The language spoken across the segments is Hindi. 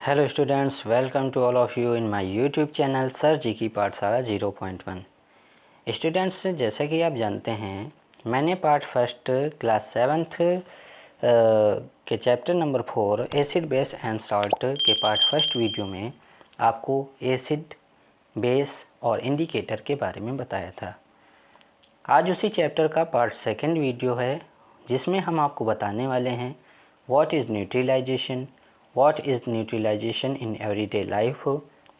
Hello students, welcome to all of you in my YouTube channel sir ji की पाठशाला 0.1। स्टूडेंट्स, जैसा कि आप जानते हैं, मैंने पार्ट फर्स्ट क्लास 7th के chapter number 4 acid base and salt के पार्ट फर्स्ट वीडियो में आपको एसिड, बेस और इंडिकेटर के बारे में बताया था। आज उसी चैप्टर का पार्ट सेकंड वीडियो है, जिसमें हम आपको बताने वाले हैं what is neutralisation, what is neutralisation in everyday life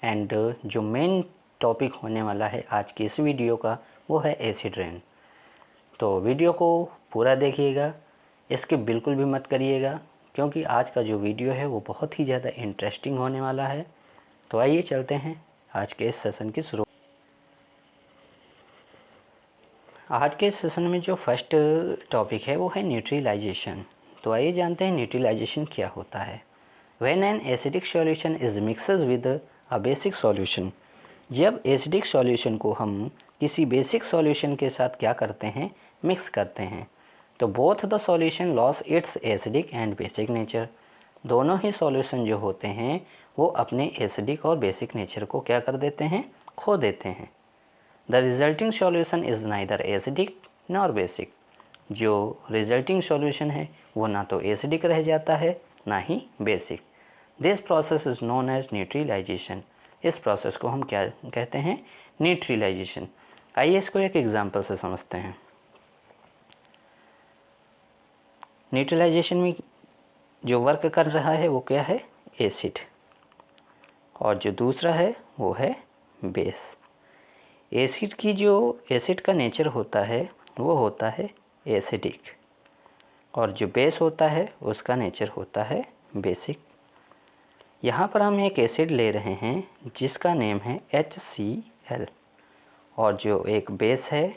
and जो मेन टॉपिक होने वाला है आज की इस वीडियो का वो है एसिड रेन। तो वीडियो को पूरा देखिएगा, इसके बिल्कुल भी मत करिएगा, क्योंकि आज का जो वीडियो है वो बहुत ही ज़्यादा इंटरेस्टिंग होने वाला है। तो आइए चलते हैं आज के इस सेशन की शुरू। आज के सेशन में जो फर्स्ट टॉपिक है वो है न्यूट्रलाइजेशन। तो आइए जानते हैं न्यूट्रलाइजेशन क्या होता है। When an acidic solution is mixes with a basic solution, जब एसिडिक सॉल्यूशन को हम किसी बेसिक सॉल्यूशन के साथ क्या करते हैं, मिक्स करते हैं, तो both the solution loss it's acidic and basic nature. दोनों ही सॉल्यूशन जो होते हैं वो अपने एसिडिक और बेसिक नेचर को क्या कर देते हैं, खो देते हैं। The resulting solution is neither acidic nor basic. जो रिजल्टिंग सॉल्यूशन है वो ना तो एसिडिक रह जाता है ना ही basic. This process is known as neutralisation. इस प्रोसेस को हम क्या कहते हैं, न्यूट्रलाइजेशन। आइए इसको एक एग्जांपल से समझते हैं। न्यूट्रलाइजेशन में जो वर्क कर रहा है वो क्या है, एसिड, और जो दूसरा है वो है बेस। एसिड का नेचर होता है वो होता है एसिडिक, और जो बेस होता है उसका नेचर होता है बेसिक। यहाँ पर हम एक एसिड ले रहे हैं जिसका नेम है HCl, और जो एक बेस है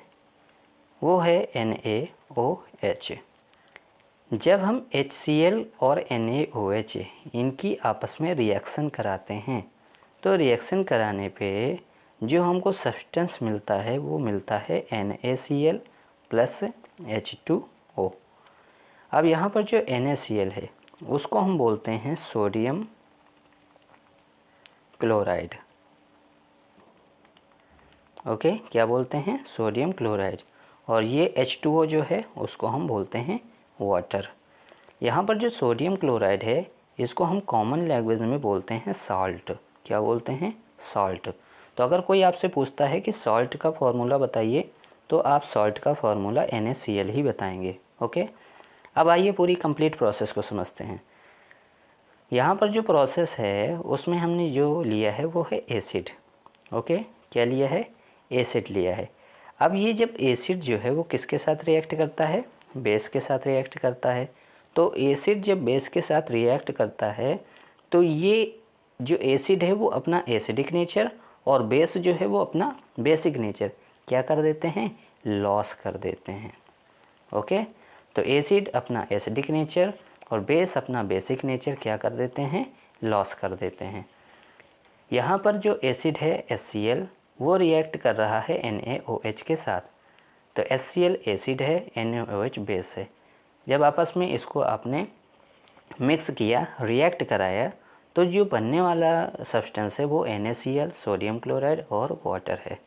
वो है NaOH। जब हम HCl और NaOH इनकी आपस में रिएक्शन कराते हैं तो रिएक्शन कराने पे जो हमको सब्सटेंस मिलता है वो मिलता है NaCl प्लस H2O। अब यहाँ पर जो NaCl है उसको हम बोलते हैं सोडियम क्लोराइड। ओके, क्या बोलते हैं, सोडियम क्लोराइड। और ये H2O जो है उसको हम बोलते हैं वाटर। यहाँ पर जो सोडियम क्लोराइड है इसको हम कॉमन लैंग्वेज में बोलते हैं सॉल्ट। क्या बोलते हैं, सॉल्ट। तो अगर कोई आपसे पूछता है कि सॉल्ट का फॉर्मूला बताइए तो आप सॉल्ट का फॉर्मूला NaCl ही बताएंगे। ओके, अब आइए पूरी कंप्लीट प्रोसेस को समझते हैं। यहाँ पर जो प्रोसेस है उसमें हमने जो लिया है वो है एसिड। ओके, क्या लिया है, एसिड लिया है। अब ये जब एसिड जो है वो किसके साथ रिएक्ट करता है, बेस के साथ रिएक्ट करता है। तो एसिड जब बेस के साथ रिएक्ट करता है तो ये जो एसिड है वो अपना एसिडिक नेचर और बेस जो है वो अपना बेसिक नेचर क्या कर देते हैं, लॉस कर देते हैं। ओके, तो एसिड अपना एसिडिक नेचर और बेस अपना बेसिक नेचर क्या कर देते हैं, लॉस कर देते हैं। यहाँ पर जो एसिड है HCl वो रिएक्ट कर रहा है NaOH के साथ। तो HCl एसिड है, NaOH बेस है। जब आपस में इसको आपने मिक्स किया, रिएक्ट कराया, तो जो बनने वाला सब्सटेंस है वो NaCl, सोडियम क्लोराइड और वाटर है।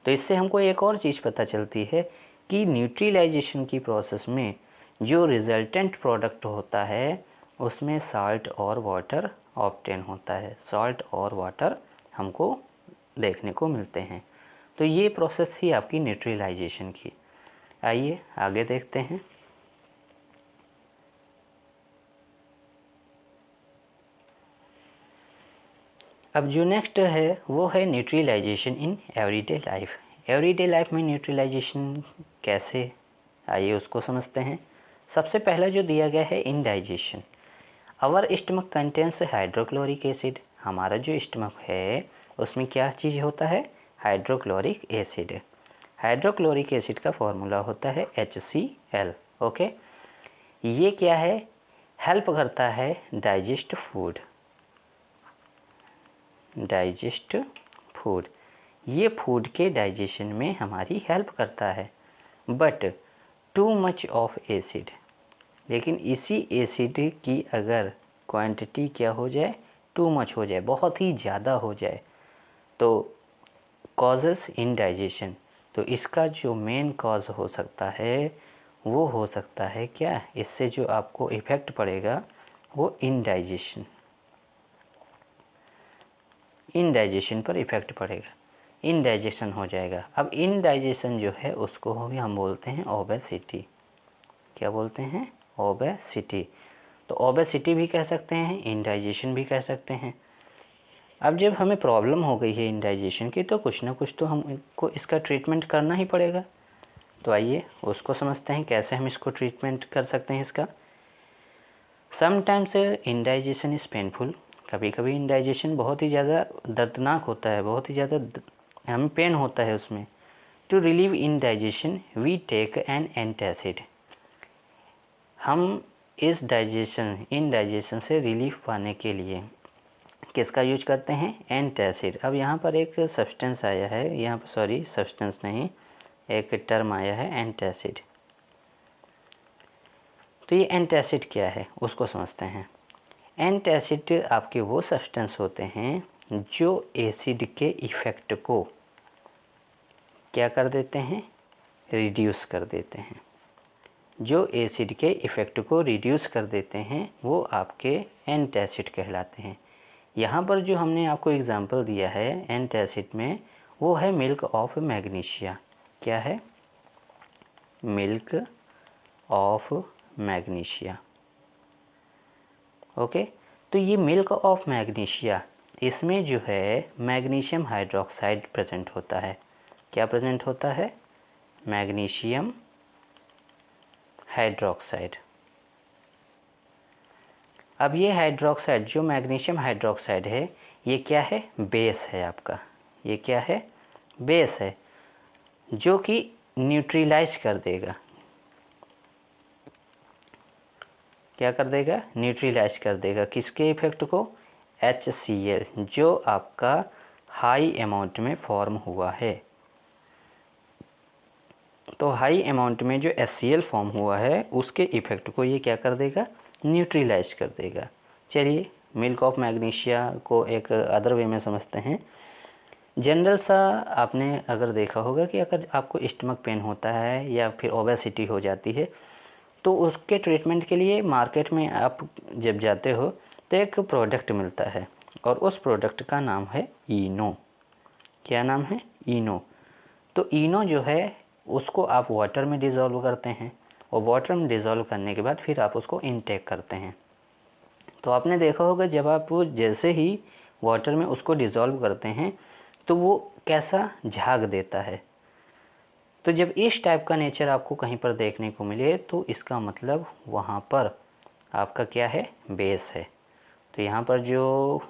तो इससे हमको एक और चीज़ पता चलती है कि न्यूट्रलाइजेशन की प्रोसेस में जो रिजल्टेंट प्रोडक्ट होता है उसमें साल्ट और वाटर ऑब्टेन होता है। साल्ट और वाटर हमको देखने को मिलते हैं। तो ये प्रोसेस थी आपकी न्यूट्रलाइजेशन की। आइए आगे देखते हैं। अब जो नेक्स्ट है वो है neutralisation in everyday life. Everyday life में न्यूट्रलाइजेशन कैसे, आइए उसको समझते हैं। सबसे पहला जो दिया गया है indigestion. Our stomach contains hydrochloric acid. हमारा जो स्टमक है उसमें क्या चीज़ होता है, हाइड्रोक्लोरिक एसिड। हाइड्रोक्लोरिक एसिड का फॉर्मूला होता है HCl। ओके, ये क्या है, हेल्प करता है डाइजेस्ट फूड। डाइजेस्ट फूड, ये फूड के डाइजेशन में हमारी हेल्प करता है। But too much of acid, लेकिन इसी एसिड की अगर क्वांटिटी क्या हो जाए, टू मच हो जाए, बहुत ही ज़्यादा हो जाए, तो कॉजेस इंडाइजेशन। तो इसका जो मेन कॉज हो सकता है वो हो सकता है क्या, इससे जो आपको इफ़ेक्ट पड़ेगा वो इंडाइजेशन पर इफ़ेक्ट पड़ेगा, इंडाइजेशन हो जाएगा। अब इंडाइजेशन जो है उसको हम बोलते हैं ओबेसिटी। क्या बोलते हैं? ओबेसिटी। तो ओबेसिटी भी कह सकते हैं, इंडाइजेशन भी कह सकते हैं। अब जब हमें प्रॉब्लम हो गई है इंडाइजेशन की, तो कुछ ना कुछ तो हमको इसका ट्रीटमेंट करना ही पड़ेगा। तो आइए उसको समझते हैं, कैसे हम इसको ट्रीटमेंट कर सकते हैं इसका। Sometimes indigestion is painful. कभी कभी इंडाइजेशन बहुत ही ज़्यादा दर्दनाक होता है, बहुत ही ज़्यादा हमें पेन होता है उसमें। To relieve indigestion we take an antacid. हम इस इंडाइजेशन से रिलीफ पाने के लिए किसका यूज करते हैं? एंटासिड। अब यहाँ पर एक सब्सटेंस आया है, यहाँ पर सॉरी सब्सटेंस नहीं, एक टर्म आया है एंटासिड। तो ये एंटासिड क्या है उसको समझते हैं। एंटासिड आपके वो सब्सटेंस होते हैं जो एसिड के इफ़ेक्ट को क्या कर देते हैं? रिड्यूस कर देते हैं। जो एसिड के इफ़ेक्ट को रिड्यूस कर देते हैं वो आपके एंटासिड कहलाते हैं। यहाँ पर जो हमने आपको एग्जांपल दिया है एंटासिड में, वो है मिल्क ऑफ मैग्नीशिया। क्या है? Milk of magnesia. ओके, तो ये मिल्क ऑफ मैग्नीशिया, इसमें जो है मैग्नीशियम हाइड्रोक्साइड प्रेजेंट होता है। क्या प्रेजेंट होता है? Magnesium hydroxide. अब ये हाइड्रोक्साइड, जो मैग्नीशियम हाइड्रोक्साइड है, ये क्या है? बेस है आपका। ये क्या है? बेस है, जो कि न्यूट्रलाइज कर देगा। क्या कर देगा? न्यूट्रलाइज कर देगा किसके इफ़ेक्ट को? HCl, जो आपका हाई अमाउंट में फॉर्म हुआ है। तो हाई अमाउंट में जो HCl फॉर्म हुआ है उसके इफ़ेक्ट को ये क्या कर देगा? न्यूट्रलाइज कर देगा। चलिए मिल्क ऑफ मैग्नीशिया को एक अदर वे में समझते हैं। जनरल सा आपने अगर देखा होगा कि अगर आपको स्टमक पेन होता है या फिर ओबेसिटी हो जाती है, तो उसके ट्रीटमेंट के लिए मार्केट में आप जब जाते हो तो एक प्रोडक्ट मिलता है और उस प्रोडक्ट का नाम है इनो। क्या नाम है? इनो। तो इनो जो है उसको आप वाटर में डिज़ोल्व करते हैं और वाटर में डिज़ोल्व करने के बाद फिर आप उसको इनटेक करते हैं। तो आपने देखा होगा जब आप जैसे ही वाटर में उसको डिज़ोल्व करते हैं तो वो कैसा झाग देता है। तो जब इस टाइप का नेचर आपको कहीं पर देखने को मिले तो इसका मतलब वहाँ पर आपका क्या है? बेस है। तो यहाँ पर जो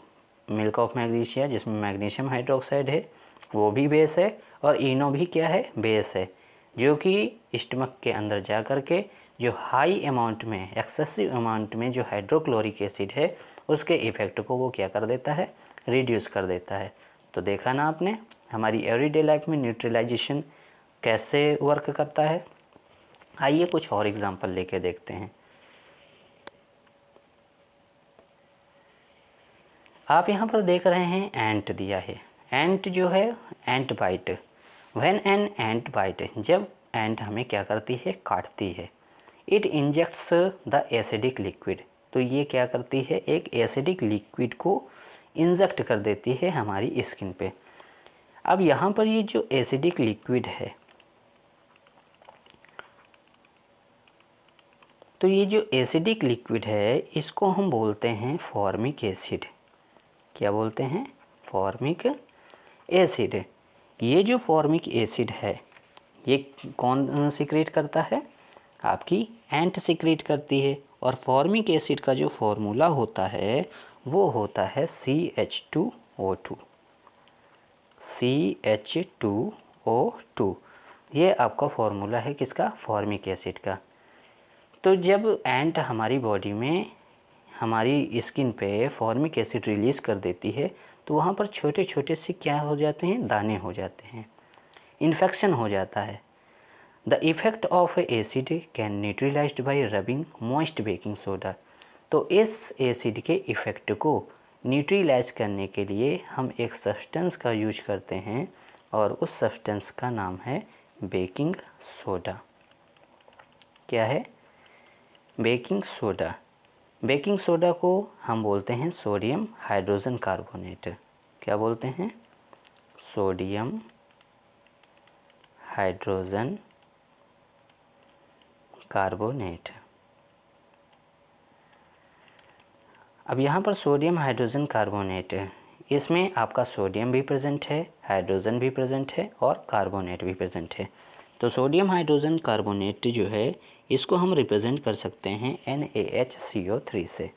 मिल्क ऑफ मैग्नीशिया जिसमें मैग्नीशियम हाइड्रोक्साइड है वो भी बेस है और इनो भी क्या है? बेस है, जो कि स्टमक के अंदर जा कर के जो हाई अमाउंट में, एक्सेसिव अमाउंट में जो हाइड्रोक्लोरिक एसिड है उसके इफ़ेक्ट को वो क्या कर देता है? रिड्यूस कर देता है। तो देखा ना आपने हमारी एवरीडे लाइफ में न्यूट्रलाइजेशन कैसे वर्क करता है। आइए कुछ और एग्जांपल लेके देखते हैं। आप यहाँ पर देख रहे हैं एंट दिया है। एंट जो है ant bite. When an ant bite, जब एंट हमें क्या करती है? काटती है। It injects the acidic liquid, तो ये क्या करती है? एक एसिडिक लिक्विड को इंजेक्ट कर देती है हमारी स्किन पे। अब यहाँ पर ये जो एसिडिक लिक्विड है, तो ये जो एसिडिक लिक्विड है इसको हम बोलते हैं फॉर्मिक एसिड। क्या बोलते हैं? Formic acid. ये जो फॉर्मिक एसिड है ये कौन सिक्रेट करता है? आपकी एंट सिक्रेट करती है। और फॉर्मिक एसिड का जो फॉर्मूला होता है वो होता है CH2O2। CH2O2 ये आपका फॉर्मूला है किसका? फॉर्मिक एसिड का। तो जब एंट हमारी बॉडी में हमारी स्किन पे फॉर्मिक एसिड रिलीज़ कर देती है तो वहाँ पर छोटे छोटे से क्या हो जाते हैं? दाने हो जाते हैं, इन्फेक्शन हो जाता है। The effect of acid can neutralised bye rubbing moist baking soda. तो इस एसिड के इफ़ेक्ट को न्यूट्रलाइज करने के लिए हम एक सब्सटेंस का यूज करते हैं और उस सब्सटेंस का नाम है बेकिंग सोडा। क्या है? Baking soda. बेकिंग सोडा को हम बोलते हैं सोडियम हाइड्रोजन कार्बोनेट। क्या बोलते हैं? Sodium hydrogen carbonate. अब यहाँ पर सोडियम हाइड्रोजन कार्बोनेट है, इसमें आपका सोडियम भी प्रेजेंट है, हाइड्रोजन भी प्रेजेंट है और कार्बोनेट भी प्रेजेंट है। तो सोडियम हाइड्रोजन कार्बोनेट जो है इसको हम रिप्रेजेंट कर सकते हैं NaHCO3 से।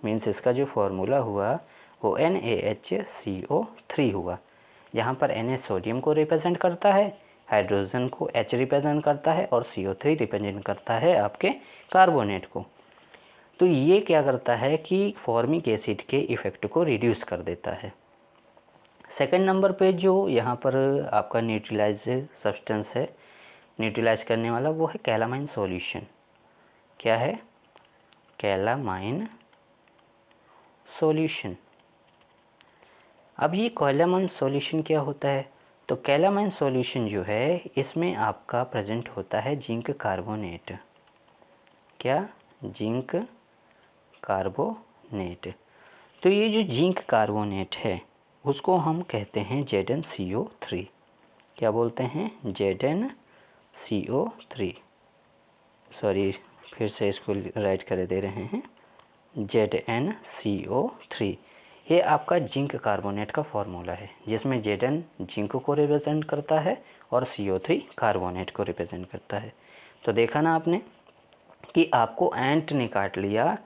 मीन्स इसका जो फॉर्मूला हुआ वो NaHCO3 हुआ। यहाँ पर Na सोडियम को रिप्रेजेंट करता है, हाइड्रोजन को H रिप्रेजेंट करता है और CO3 रिप्रेजेंट करता है आपके कार्बोनेट को। तो ये क्या करता है कि फॉर्मिक एसिड के इफ़ेक्ट को रिड्यूस कर देता है। सेकंड नंबर पे जो यहाँ पर आपका न्यूट्रलाइज सब्सटेंस है, न्यूट्रलाइज करने वाला, वो है कैलामाइन सॉल्यूशन। क्या है? Calamine solution. अब ये कैलामाइन सॉल्यूशन क्या होता है? तो कैलामाइन सॉल्यूशन जो है इसमें आपका प्रेजेंट होता है जिंक कार्बोनेट। क्या? Zinc carbonate. तो ये जो जिंक कार्बोनेट है उसको हम कहते हैं ZnCO3। क्या बोलते हैं? ZnCO3। सॉरी, फिर से इसको राइट कर दे रहे हैं, ZnCO3। ये आपका जिंक कार्बोनेट का फॉर्मूला है जिसमें Zn जिंक को रिप्रेजेंट करता है और CO3 कार्बोनेट को रिप्रेजेंट करता है। तो देखा ना आपने कि आपको एंट ने काट लिया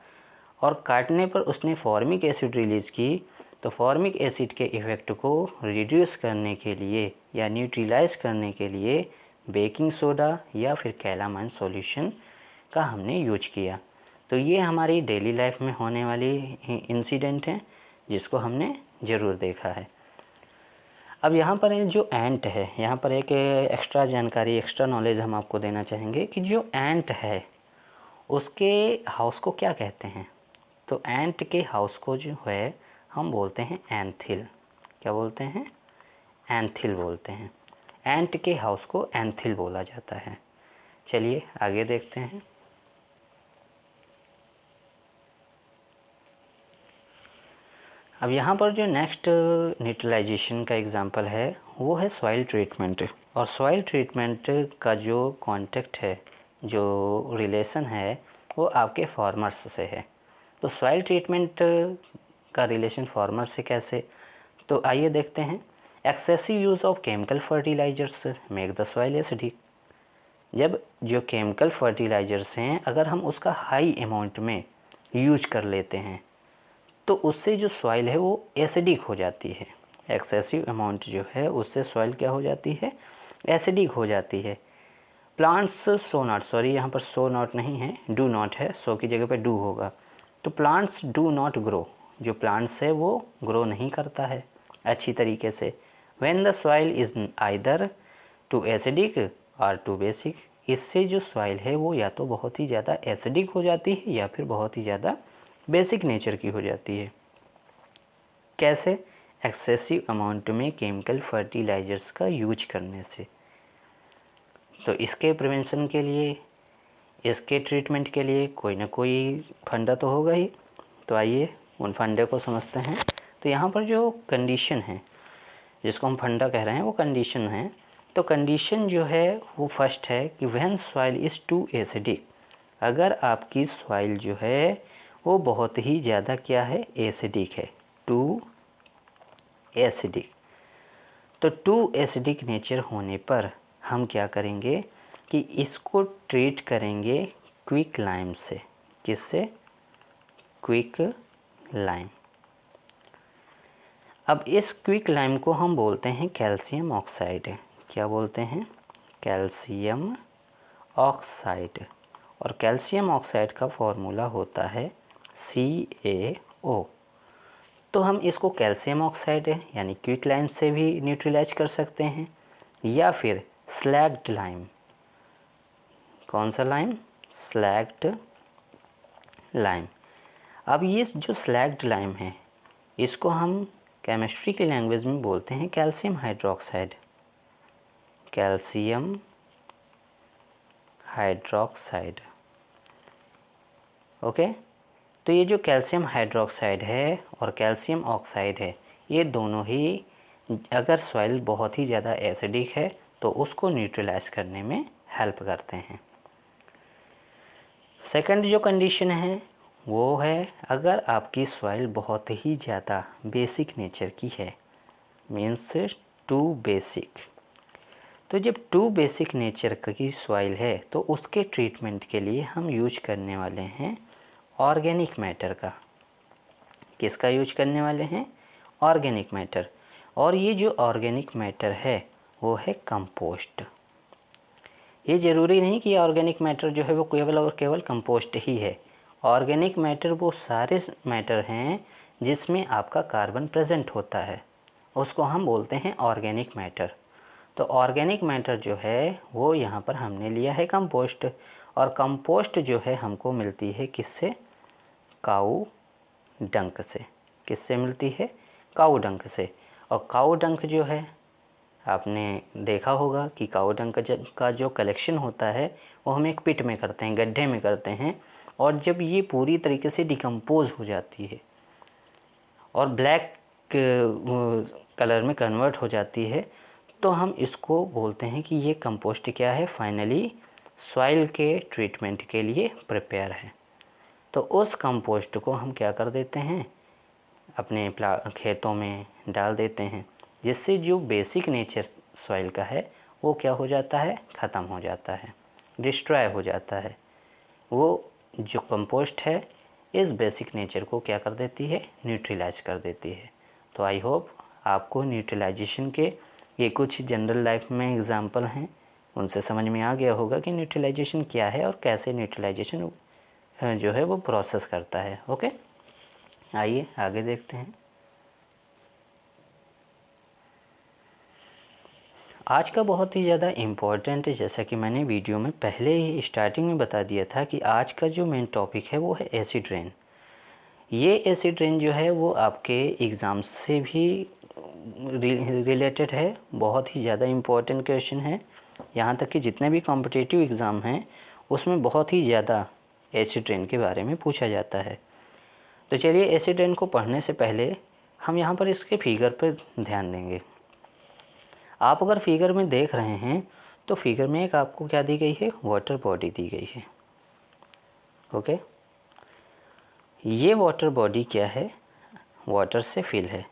और काटने पर उसने फॉर्मिक एसिड रिलीज़ की, तो फॉर्मिक एसिड के इफ़ेक्ट को रिड्यूस करने के लिए या न्यूट्रलाइज करने के लिए बेकिंग सोडा या फिर कैलामाइन सॉल्यूशन का हमने यूज किया। तो ये हमारी डेली लाइफ में होने वाली इंसिडेंट हैं जिसको हमने ज़रूर देखा है। अब यहाँ पर जो एंट है, यहाँ पर एक एक्स्ट्रा जानकारी, एक्स्ट्रा नॉलेज हम आपको देना चाहेंगे कि जो एंट है उसके हाउस को क्या कहते हैं? तो एंट के हाउस को जो है हम बोलते हैं एंथिल। क्या बोलते हैं? एंथिल बोलते हैं। एंट के हाउस को एंथिल बोला जाता है। चलिए आगे देखते हैं। अब यहाँ पर जो नेक्स्ट न्यूट्रलाइजेशन का एग्जांपल है वो है सॉइल ट्रीटमेंट। और सॉइल ट्रीटमेंट का जो कॉन्टेक्ट है, जो रिलेशन है, वो आपके फार्मर्स से है। तो सॉइल ट्रीटमेंट का रिलेशन फार्मर से कैसे? तो आइए देखते हैं। Excessive use of chemical fertilisers make the soil acidic. जब जो केमिकल फर्टिलाइजर्स हैं अगर हम उसका हाई अमाउंट में यूज कर लेते हैं तो उससे जो सॉइल है वो एसिडिक हो जाती है। एक्सेसिव अमाउंट जो है उससे सॉइल क्या हो जाती है? एसिडिक हो जाती है। प्लांट्स सो नॉट, सॉरी यहाँ पर सो नॉट नहीं है, डू नॉट है, सो की जगह पे डू होगा। तो प्लांट्स डू नॉट ग्रो, जो प्लांट्स है वो ग्रो नहीं करता है अच्छी तरीके से। When the soil is either too acidic और टू बेसिक, इससे जो सॉइल है वो या तो बहुत ही ज़्यादा एसिडिक हो जाती है या फिर बहुत ही ज़्यादा बेसिक नेचर की हो जाती है। कैसे? एक्सेसिव अमाउंट में केमिकल फर्टिलाइजर्स का यूज करने से। तो इसके प्रिवेंशन के लिए, इसके ट्रीटमेंट के लिए कोई ना कोई फंडा तो होगा ही। तो आइए उन फंडे को समझते हैं। तो यहाँ पर जो कंडीशन है जिसको हम फंडा कह रहे हैं वो कंडीशन है। तो कंडीशन जो है वो फर्स्ट है कि when soil is too acidic, अगर आपकी सॉइल जो है वो बहुत ही ज़्यादा क्या है? एसिडिक है, टू एसिडिक। तो टू एसिडिक नेचर होने पर हम क्या करेंगे कि इसको ट्रीट करेंगे क्विक लाइम से। किससे? Quick lime. अब इस क्विक लाइम को हम बोलते हैं कैल्शियम ऑक्साइड। क्या बोलते हैं? Calcium oxide. और कैल्शियम ऑक्साइड का फॉर्मूला होता है CaO। तो हम इसको कैल्शियम ऑक्साइड है यानी क्विक लाइम से भी न्यूट्रलाइज कर सकते हैं या फिर स्लैग्ड लाइम। कौन सा लाइम? Slagged lime. अब ये जो स्लैग्ड लाइम है इसको हम केमिस्ट्री की लैंग्वेज में बोलते हैं calcium hydroxide, calcium hydroxide. Okay, तो ये जो कैल्शियम हाइड्रोक्साइड है और कैल्शियम ऑक्साइड है, ये दोनों ही अगर सॉइल बहुत ही ज़्यादा एसिडिक है तो उसको न्यूट्रलाइज करने में हेल्प करते हैं। सेकंड जो कंडीशन है वो है अगर आपकी सॉइल बहुत ही ज़्यादा बेसिक नेचर की है, मीन्स टू बेसिक। तो जब टू बेसिक नेचर की सॉइल है तो उसके ट्रीटमेंट के लिए हम यूज करने वाले हैं ऑर्गेनिक मैटर का। किसका यूज करने वाले हैं? Organic matter. और ये जो ऑर्गेनिक मैटर है वो है कंपोस्ट। ये ज़रूरी नहीं कि ऑर्गेनिक मैटर जो है वो केवल और केवल कंपोस्ट ही है। ऑर्गेनिक मैटर वो सारे मैटर हैं जिसमें आपका कार्बन प्रेजेंट होता है, उसको हम बोलते हैं ऑर्गेनिक मैटर। तो ऑर्गेनिक मैटर जो है वो यहाँ पर हमने लिया है कंपोस्ट, और कंपोस्ट जो है हमको मिलती है किससे? काऊ डंक से। किससे मिलती है? काऊ डंक से। और काऊ डंक जो है आपने देखा होगा कि काऊ डंक का जो कलेक्शन होता है वो हम एक पिट में करते हैं, गड्ढे में करते हैं, और जब ये पूरी तरीके से डिकम्पोज हो जाती है और ब्लैक कलर में कन्वर्ट हो जाती है तो हम इसको बोलते हैं कि ये कंपोस्ट क्या है? फाइनली सॉइल के ट्रीटमेंट के लिए प्रिपेयर है। तो उस कंपोस्ट को हम क्या कर देते हैं? अपने खेतों में डाल देते हैं, जिससे जो बेसिक नेचर सॉइल का है वो क्या हो जाता है? ख़त्म हो जाता है, डिस्ट्रॉय हो जाता है। वो जो कंपोस्ट है इस बेसिक नेचर को क्या कर देती है? न्यूट्रलाइज कर देती है। तो आई होप आपको न्यूट्रलाइजेशन के ये कुछ जनरल लाइफ में एग्जांपल हैं, उनसे समझ में आ गया होगा कि न्यूट्रलाइजेशन क्या है और कैसे न्यूट्रलाइजेशन जो है वो प्रोसेस करता है। ओके, आइए आगे देखते हैं। आज का बहुत ही ज़्यादा इम्पोर्टेंट है, जैसा कि मैंने वीडियो में पहले ही स्टार्टिंग में बता दिया था कि आज का जो मेन टॉपिक है वो है एसिड रेन। ये एसिड रेन जो है वो आपके एग्ज़ाम से भी रिलेटेड है, बहुत ही ज़्यादा इम्पोर्टेंट क्वेश्चन है। यहाँ तक कि जितने भी कॉम्पिटिटिव एग्ज़ाम हैं उसमें बहुत ही ज़्यादा एसिड रेन के बारे में पूछा जाता है। तो चलिए एसिड रेन को पढ़ने से पहले हम यहाँ पर इसके फिगर पर ध्यान देंगे। आप अगर फिगर में देख रहे हैं तो फिगर में एक आपको क्या दी गई है? वाटर बॉडी दी गई है। ओके, ये वाटर बॉडी क्या है? वाटर से फिल है,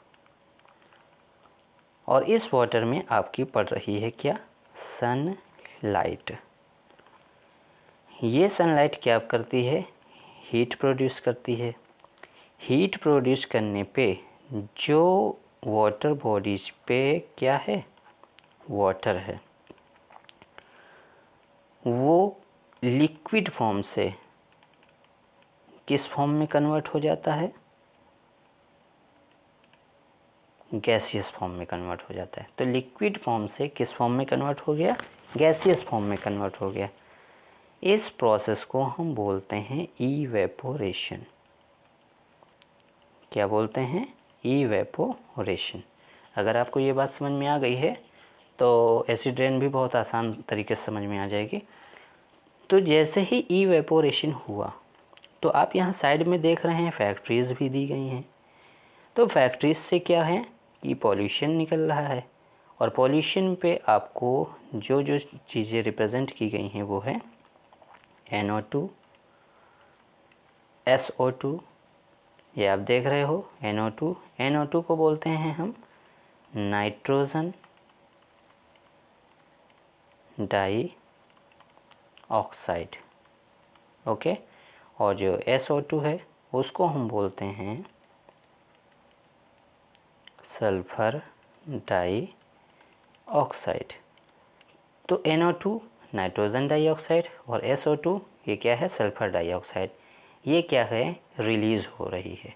और इस वाटर में आपकी पड़ रही है क्या? सनलाइट। ये सनलाइट क्या करती है? हीट प्रोड्यूस करती है। हीट प्रोड्यूस करने पे जो वाटर बॉडीज पे क्या है? वाटर है, वो लिक्विड फॉर्म से किस फॉर्म में कन्वर्ट हो जाता है? गैसियस फॉर्म में कन्वर्ट हो जाता है। तो लिक्विड फॉर्म से किस फॉर्म में कन्वर्ट हो गया? गैसियस फॉर्म में कन्वर्ट हो गया। इस प्रोसेस को हम बोलते हैं इवेपोरेशन। क्या बोलते हैं? इवेपोरेशन। अगर आपको ये बात समझ में आ गई है तो एसिड रेन भी बहुत आसान तरीके से समझ में आ जाएगी। तो जैसे ही इवेपोरेशन हुआ तो आप यहाँ साइड में देख रहे हैं फैक्ट्रीज़ भी दी गई हैं। तो फैक्ट्रीज से क्या है कि पॉल्यूशन निकल रहा है, और पॉल्यूशन पे आपको जो जो चीज़ें रिप्रेजेंट की गई हैं वो है NO2, SO2। ये आप देख रहे हो NO2। NO2 को बोलते हैं हम नाइट्रोजन डाई ऑक्साइड। ओके, और जो SO2 है उसको हम बोलते हैं सल्फ़र डाई ऑक्साइड। तो NO2 नाइट्रोजन डाइऑक्साइड और SO2 ये क्या है? Sulphur dioxide. ये क्या है? रिलीज़ हो रही है,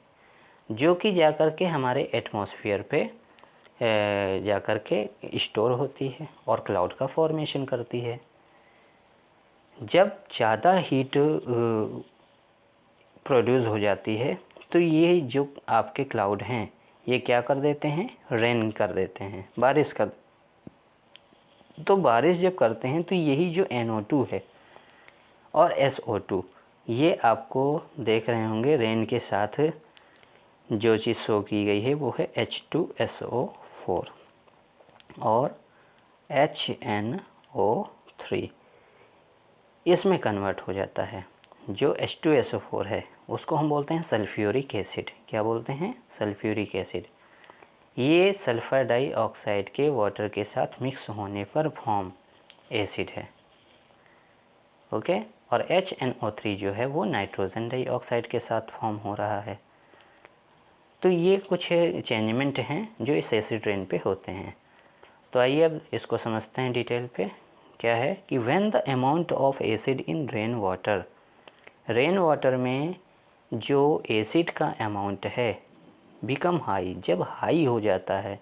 जो कि जाकर के हमारे एटमॉस्फेयर पे जाकर के स्टोर होती है और क्लाउड का फॉर्मेशन करती है। जब ज़्यादा हीट प्रोड्यूस हो जाती है तो ये जो आपके क्लाउड हैं ये क्या कर देते हैं, रेन कर देते हैं, बारिश कर। तो बारिश जब करते हैं तो यही जो NO2 है और SO2, ये आपको देख रहे होंगे रेन के साथ जो चीज़ शो की गई है वो है H2SO4 और HNO3, इसमें कन्वर्ट हो जाता है। जो H2SO4 है उसको हम बोलते हैं सल्फ्यूरिक एसिड। क्या बोलते हैं, सल्फ्यूरिक एसिड। ये सल्फ़र डाइऑक्साइड के वाटर के साथ मिक्स होने पर फॉर्म एसिड है, ओके। और HNO3 जो है वो नाइट्रोजन डाइऑक्साइड के साथ फॉर्म हो रहा है। तो ये कुछ चेंजमेंट हैं जो इस एसिड रेन पे होते हैं। तो आइए अब इसको समझते हैं डिटेल पे। क्या है कि when the amount of acid in rain water में जो एसिड का अमाउंट है बिकम हाई, जब हाई हो जाता है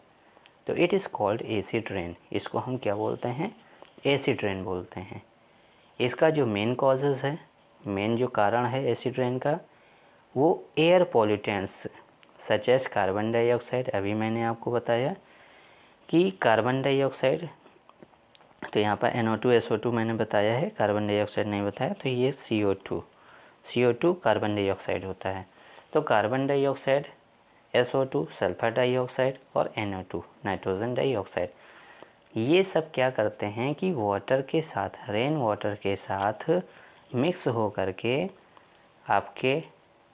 तो it is called acid rain. इसको हम क्या बोलते हैं, एसिड रेन बोलते हैं। इसका जो मेन कॉजेज़ है, मेन जो कारण है एसिड रेन का, वो air pollutants such as carbon dioxide. अभी मैंने आपको बताया कि कार्बन डाइऑक्साइड, तो यहाँ पर NO2 SO2 मैंने बताया है, कार्बन डाइऑक्साइड नहीं बताया। तो ये CO2 कार्बन डाइऑक्साइड होता है। तो carbon dioxide, SO2 sulphur dioxide और NO2 नाइट्रोजन डाइऑक्साइड, ये सब क्या करते हैं कि वाटर के साथ, रेन वाटर के साथ मिक्स हो करके आपके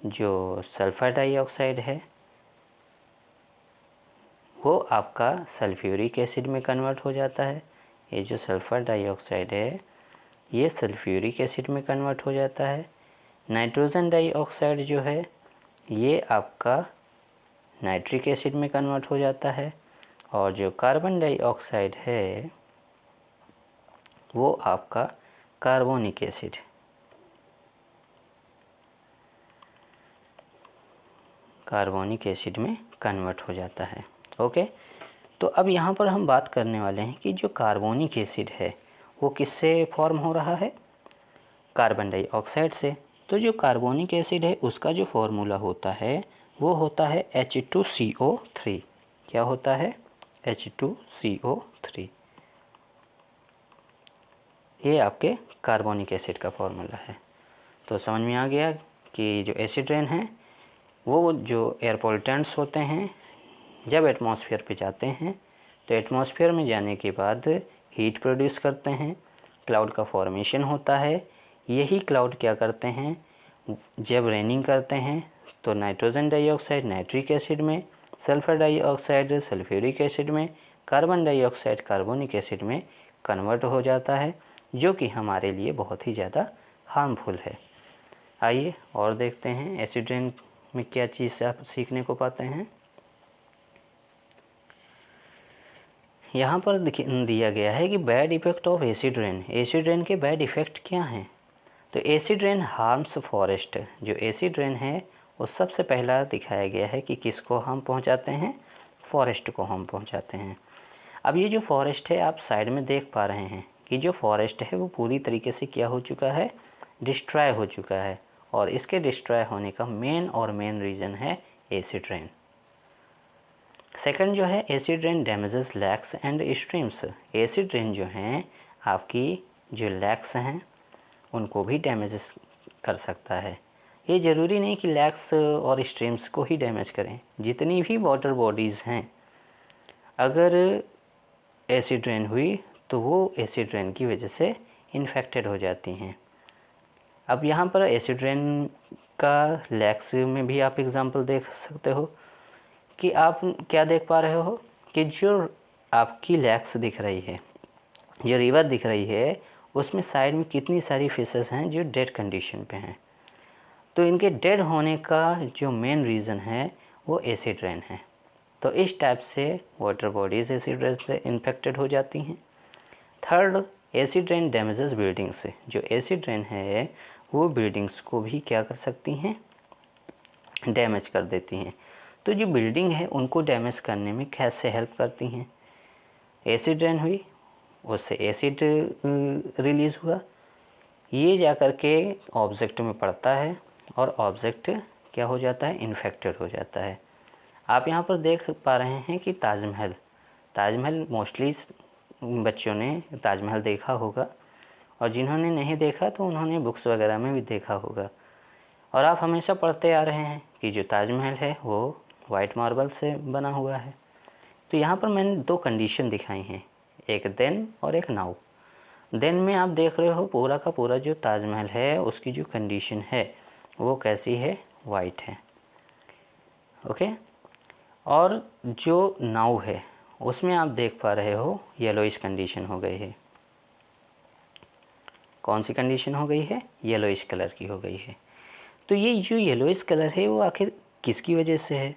जो सल्फर डाइऑक्साइड है वो आपका सल्फ्यूरिक एसिड में कन्वर्ट हो जाता है। ये जो सल्फ़र डाइऑक्साइड है ये सल्फ्यूरिक एसिड में कन्वर्ट हो जाता है। नाइट्रोजन डाइऑक्साइड जो है ये आपका नाइट्रिक एसिड में कन्वर्ट हो जाता है। और जो कार्बन डाइऑक्साइड है वो आपका कार्बोनिक एसिड में कन्वर्ट हो जाता है, ओके। तो अब यहाँ पर हम बात करने वाले हैं कि जो कार्बोनिक एसिड है वो किससे फॉर्म हो रहा है, कार्बन डाइऑक्साइड से। तो जो कार्बोनिक एसिड है उसका जो फॉर्मूला होता है वो होता है H2CO3। क्या होता है, H2CO3। ये आपके कार्बोनिक एसिड का फॉर्मूला है। तो समझ में आ गया कि जो एसिड रेन है वो जो एयर पॉल्यूटेंट्स होते हैं जब एटमॉस्फेयर पे जाते हैं तो एटमॉस्फेयर में जाने के बाद हीट प्रोड्यूस करते हैं, क्लाउड का फॉर्मेशन होता है। यही क्लाउड क्या करते हैं, जब रेनिंग करते हैं तो नाइट्रोजन डाइऑक्साइड नाइट्रिक एसिड में, सल्फ़र डाइऑक्साइड सल्फ्यूरिक एसिड में, कार्बन डाइऑक्साइड कार्बोनिक एसिड में कन्वर्ट हो जाता है, जो कि हमारे लिए बहुत ही ज़्यादा हार्मफुल है। आइए और देखते हैं एसिड रेन में क्या चीज़ आप सीखने को पाते हैं। यहाँ पर दिया गया है कि bad effect of acid rain. Acid rain के बैड इफ़ेक्ट क्या हैं। तो एसिड रेन हार्म्स फॉरेस्ट। जो एसिड रेन है वो सबसे पहला दिखाया गया है कि किसको हम पहुँचाते हैं, फॉरेस्ट को हम पहुँचाते हैं। अब ये जो फॉरेस्ट है आप साइड में देख पा रहे हैं कि जो फॉरेस्ट है वो पूरी तरीके से क्या हो चुका है, डिस्ट्रॉय हो चुका है। और इसके डिस्ट्रॉय होने का मेन रीज़न है एसिड रेन। सेकंड जो है acid rain damages lakhs and streams. Acid rain जो हैं आपकी जो लैक्स हैं उनको भी डैमेजेस कर सकता है। ये ज़रूरी नहीं कि लैक्स और स्ट्रीम्स को ही डैमेज करें, जितनी भी वाटर बॉडीज़ हैं अगर एसिड रेन हुई तो वो एसिड रेन की वजह से इन्फेक्टेड हो जाती हैं। अब यहाँ पर एसिड रेन का लैक्स में भी आप एग्ज़ाम्पल देख सकते हो कि आप क्या देख पा रहे हो कि जो आपकी लैक्स दिख रही है, जो रिवर दिख रही है, उसमें साइड में कितनी सारी फिशेस हैं जो डेड कंडीशन पे हैं। तो इनके डेड होने का जो मेन रीज़न है वो एसिड रेन है। तो इस टाइप से वाटर बॉडीज़ एसिड रेन से इन्फेक्टेड हो जाती हैं। Third, acid rain damages buildings. जो एसिड रेन है वो बिल्डिंग्स को भी क्या कर सकती हैं, डैमेज कर देती हैं। तो जो बिल्डिंग है उनको डैमेज करने में कैसे हेल्प करती हैं, एसिड रेन हुई उससे एसिड रिलीज़ हुआ, ये जा कर के ऑब्जेक्ट में पड़ता है और ऑब्जेक्ट क्या हो जाता है, इन्फेक्टेड हो जाता है। आप यहाँ पर देख पा रहे हैं कि ताजमहल मोस्टली बच्चों ने ताजमहल देखा होगा, और जिन्होंने नहीं देखा तो उन्होंने बुक्स वगैरह में भी देखा होगा। और आप हमेशा पढ़ते आ रहे हैं कि जो ताजमहल है वो वाइट मार्बल से बना हुआ है। तो यहाँ पर मैंने 2 कंडीशन दिखाई हैं, एक देन और एक नाउ। देन में आप देख रहे हो पूरा का पूरा जो ताजमहल है उसकी जो कंडीशन है वो कैसी है, वाइट है, ओके। और जो नाउ है उसमें आप देख पा रहे हो येलोइश कंडीशन हो गई है। कौन सी कंडीशन हो गई है, येलोइश कलर की हो गई है। तो ये जो येलोइश कलर है वो आखिर किसकी वजह से है,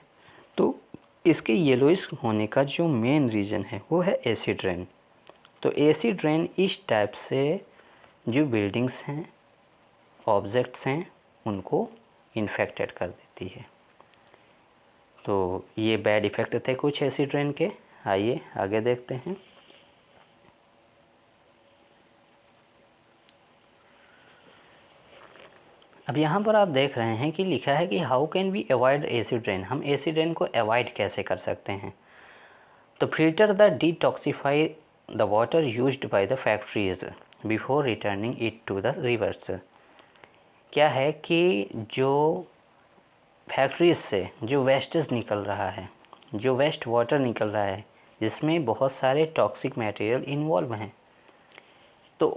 तो इसके येलोइश होने का जो मेन रीज़न है वो है एसिड रेन। तो एसिड रेन इस टाइप से जो बिल्डिंग्स हैं, ऑब्जेक्ट्स हैं, उनको इन्फेक्टेड कर देती है। तो ये बैड इफ़ेक्ट थे कुछ एसिड रेन के। आइए आगे देखते हैं। अब यहाँ पर आप देख रहे हैं कि लिखा है कि how can we avoid acid rain, हम एसिड रेन को अवॉइड कैसे कर सकते हैं। तो filter the detoxify the water used by the factories before returning it to the rivers. क्या है कि जो फैक्ट्रीज से जो वेस्टेज निकल रहा है, जो वेस्ट वाटर निकल रहा है जिसमें बहुत सारे टॉक्सिक मटेरियल इन्वॉल्व हैं, तो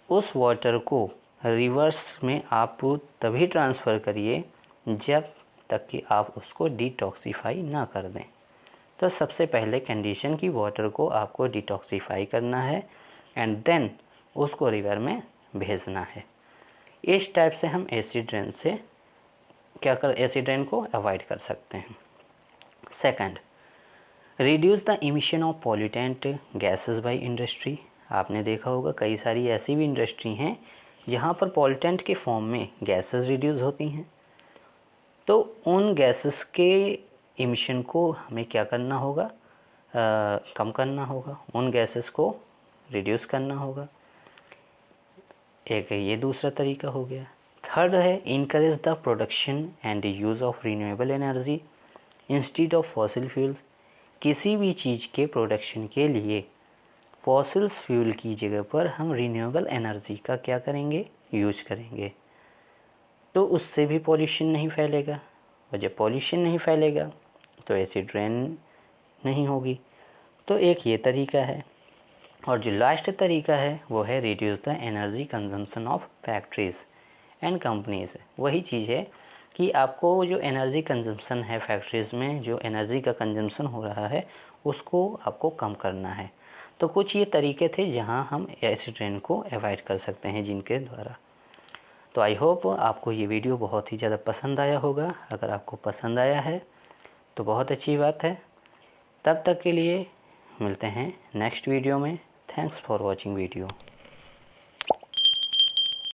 उस वाटर को रिवर्स में आप तभी ट्रांसफ़र करिए जब तक कि आप उसको डिटॉक्सिफाई ना कर दें। तो सबसे पहले कंडीशन की वाटर को आपको डिटॉक्सिफाई करना है एंड देन उसको रिवर में भेजना है। इस टाइप से हम एसिड रेन से एसिड रेन को अवॉइड कर सकते हैं। Second, reduce the emission of pollutant gases by industry. आपने देखा होगा कई सारी ऐसी भी इंडस्ट्री हैं जहाँ पर पॉल्यूटेंट के फॉर्म में गैसेस रिड्यूस होती हैं। तो उन गैसेस के इमिशन को हमें क्या करना होगा, कम करना होगा, उन गैसेस को रिड्यूस करना होगा। एक ये दूसरा तरीका हो गया। थर्ड है encourage the production and use of renewable energy instead of fossil fuels. किसी भी चीज़ के प्रोडक्शन के लिए फॉसिल्स फ्यूल की जगह पर हम रिन्यूएबल एनर्जी का क्या करेंगे, यूज करेंगे। तो उससे भी पॉल्यूशन नहीं फैलेगा, और जब पॉल्यूशन नहीं फैलेगा तो एसिड रेन नहीं होगी। तो एक ये तरीका है। और जो लास्ट तरीका है वो है reduce the energy consumption of factories and companies. वही चीज़ है कि आपको जो एनर्जी कंजम्पशन है फैक्ट्रीज़ में, जो एनर्जी का कंजम्पशन हो रहा है उसको आपको कम करना है। तो कुछ ये तरीके थे जहां हम एसिड रेन को अवॉइड कर सकते हैं जिनके द्वारा। तो आई होप आपको ये वीडियो बहुत ही ज़्यादा पसंद आया होगा। अगर आपको पसंद आया है तो बहुत अच्छी बात है। तब तक के लिए मिलते हैं नेक्स्ट वीडियो में। Thanks for watching video.